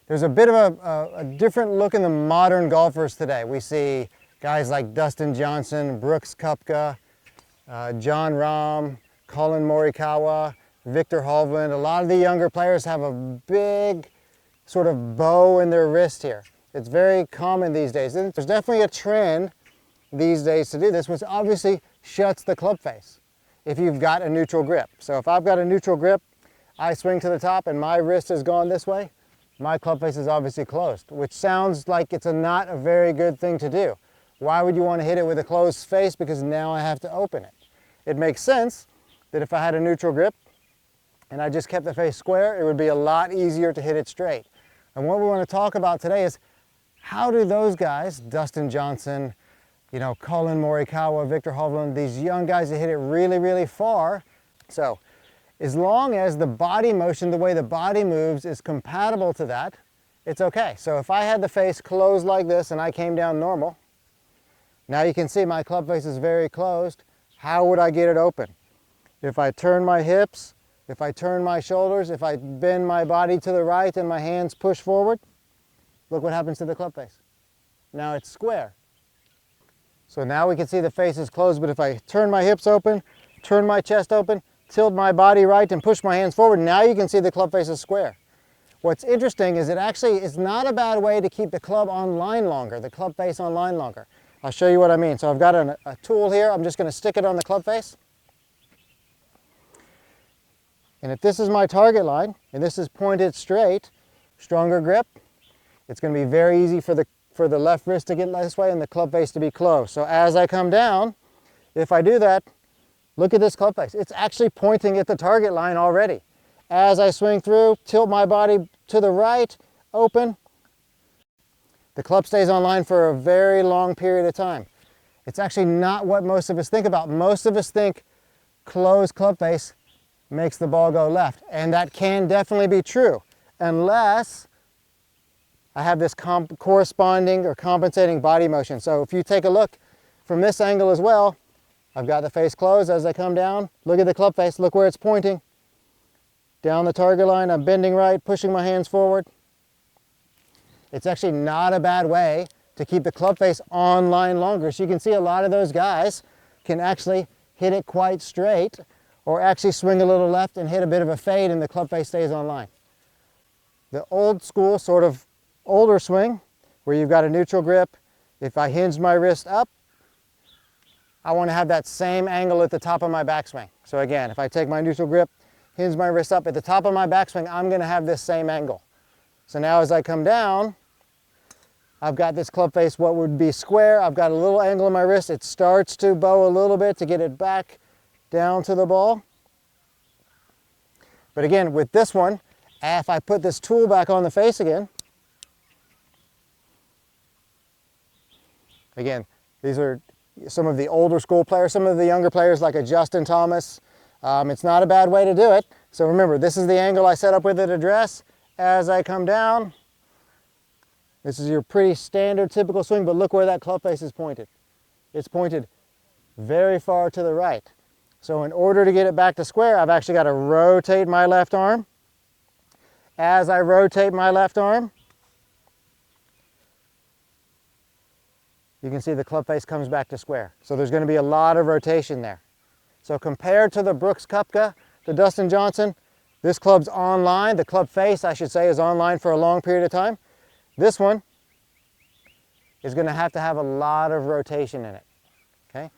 There's a bit of a different look in the modern golfers today. We see guys like Dustin Johnson, Brooks Koepka, John Rahm, Colin Morikawa, Victor Hovland. A lot of the younger players have a big sort of bow in their wrist here. It's very common these days. And there's definitely a trend these days to do this, which obviously shuts the club face if you've got a neutral grip. So if I've got a neutral grip, I swing to the top and my wrist has gone this way, my club face is obviously closed, which sounds like it's not a very good thing to do. Why would you want to hit it with a closed face? Because now I have to open it. It makes sense that if I had a neutral grip and I just kept the face square, it would be a lot easier to hit it straight. And what we want to talk about today is how do those guys, Dustin Johnson, Colin Morikawa, Victor Hovland, these young guys that hit it really, really far. So as long as the body motion, the way the body moves is compatible to that, it's okay. So if I had the face closed like this and I came down normal, now you can see my club face is very closed. How would I get it open? If I turn my hips, if I turn my shoulders, if I bend my body to the right and my hands push forward, look what happens to the club face. Now it's square. So now we can see the face is closed, but if I turn my hips open, turn my chest open, tilt my body right and push my hands forward, now you can see the club face is square. What's interesting is it actually is not a bad way to keep the club on line longer, the club face on line longer. I'll show you what I mean. So I've got a tool here. I'm just going to stick it on the club face. And if this is my target line, and this is pointed straight, stronger grip, it's going to be very easy for the left wrist to get this way and the club face to be closed. So as I come down, if I do that, look at this club face. It's actually pointing at the target line already. As I swing through, tilt my body to the right, open, the club stays on line for a very long period of time. It's actually not what most of us think about. Most of us think closed club face makes the ball go left. And that can definitely be true, unless I have this corresponding or compensating body motion. So if you take a look from this angle as well, I've got the face closed. As I come down, look at the club face, look where it's pointing. Down the target line, I'm bending right, pushing my hands forward. It's actually not a bad way to keep the club face on line longer. So you can see a lot of those guys can actually hit it quite straight or actually swing a little left and hit a bit of a fade and the club face stays on line. The old school sort of older swing where you've got a neutral grip, if I hinge my wrist up, I want to have that same angle at the top of my backswing. So again, if I take my neutral grip, hinge my wrist up at the top of my backswing, I'm going to have this same angle. So now as I come down, I've got this club face, what would be square. I've got a little angle in my wrist. It starts to bow a little bit to get it back down to the ball. But again, with this one, if I put this tool back on the face again, these are some of the older school players, some of the younger players like a Justin Thomas. It's not a bad way to do it. So remember, this is the angle I set up with it address. As I come down, this is your pretty standard typical swing, but look where that club face is pointed. It's pointed very far to the right. So in order to get it back to square, I've actually got to rotate my left arm. As I rotate my left arm, you can see the club face comes back to square. So there's going to be a lot of rotation there. So compared to the Brooks Koepka, the Dustin Johnson, this club's on line. The club face, I should say, is on line for a long period of time. This one is going to have a lot of rotation in it. Okay?